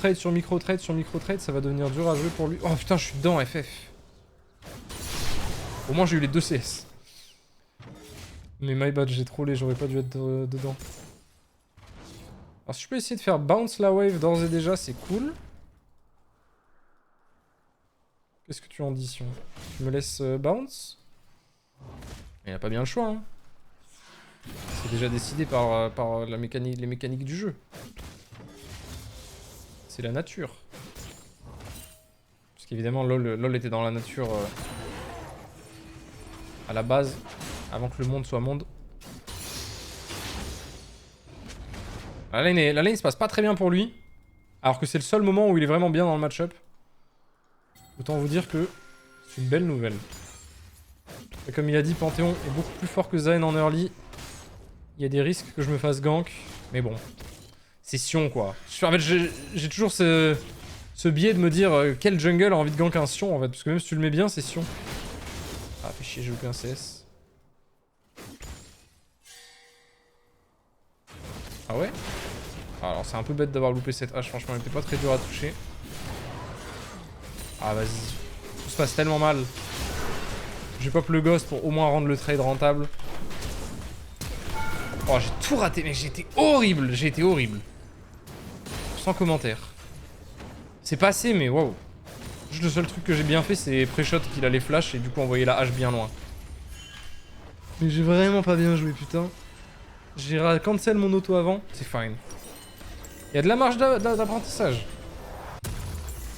micro-trade sur micro-trade sur micro-trade, ça va devenir dur à jouer pour lui. Oh putain, je suis dedans, FF. Au moins, j'ai eu les 2 CS. Mais my bad, j'ai trollé, j'aurais pas dû être dedans. Alors, si je peux essayer de faire bounce la wave d'ores et déjà, c'est cool. Qu'est-ce que tu en dis, Sion? Tu me laisses bounce? Il n'y a pas bien le choix, hein. C'est déjà décidé par les mécaniques du jeu. C'est la nature. Parce qu'évidemment, LoL était dans la nature à la base, avant que le monde soit monde. La lane se passe pas très bien pour lui. Alors que c'est le seul moment où il est vraiment bien dans le match-up. Autant vous dire que c'est une belle nouvelle. Et comme il a dit, Panthéon est beaucoup plus fort que Zayn en early. Il y a des risques que je me fasse gank. Mais bon, c'est Sion quoi. En fait, j'ai toujours ce biais de me dire quel jungle a envie de gank un Sion en fait. Parce que même si tu le mets bien, c'est Sion. Ah, fait chier, j'ai loupé un CS. Ah ouais? Alors c'est un peu bête d'avoir loupé cette hache, franchement, elle était pas très dure à toucher. Ah vas-y. Tout se passe tellement mal. Je pop le ghost pour au moins rendre le trade rentable. Oh, j'ai tout raté, mec, j'ai été horrible, j'ai été horrible. Sans commentaire. C'est passé, mais waouh. Juste le seul truc que j'ai bien fait, c'est pré-shot qu'il a les flash et du coup envoyer la hache bien loin. Mais j'ai vraiment pas bien joué, putain. J'ai cancel mon auto avant, c'est fine. Il y a de la marge d'apprentissage.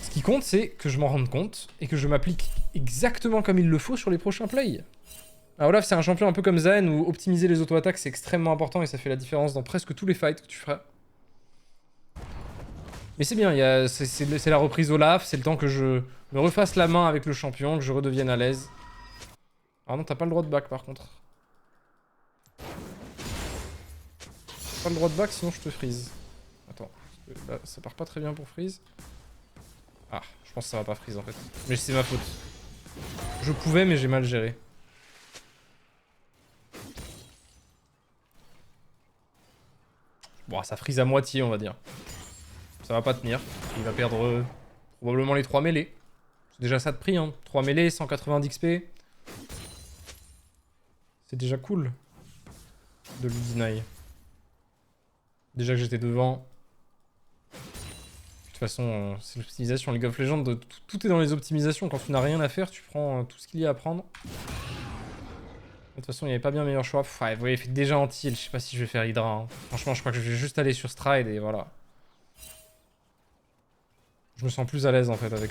Ce qui compte, c'est que je m'en rende compte et que je m'applique exactement comme il le faut sur les prochains plays. Alors Olaf, c'est un champion un peu comme Zayn où optimiser les auto-attaques c'est extrêmement important et ça fait la différence dans presque tous les fights que tu feras. Mais c'est bien, c'est la reprise Olaf, c'est le temps que je me refasse la main avec le champion, que je redevienne à l'aise. Ah non, t'as pas le droit de back par contre. T'as pas le droit de back sinon je te freeze. Attends, là ça part pas très bien pour freeze. Ah, je pense que ça va pas freeze en fait. Mais c'est ma faute. Je pouvais mais j'ai mal géré. Bon, ça freeze à moitié on va dire. Ça va pas tenir. Il va perdre probablement les 3 mêlées. C'est déjà ça de prix, hein. 3 mêlées, 190 XP. C'est déjà cool de lui deny. Déjà que j'étais devant. De toute façon, c'est l'optimisation. League of Legends, tout est dans les optimisations. Quand tu n'as rien à faire, tu prends tout ce qu'il y a à prendre. De toute façon, il n'y avait pas bien meilleur choix. Ouais, vous voyez, il fait déjà anti-heal. Je sais pas si je vais faire Hydra. Hein. Franchement, je crois que je vais juste aller sur Stride et voilà. Je me sens plus à l'aise en fait avec ça.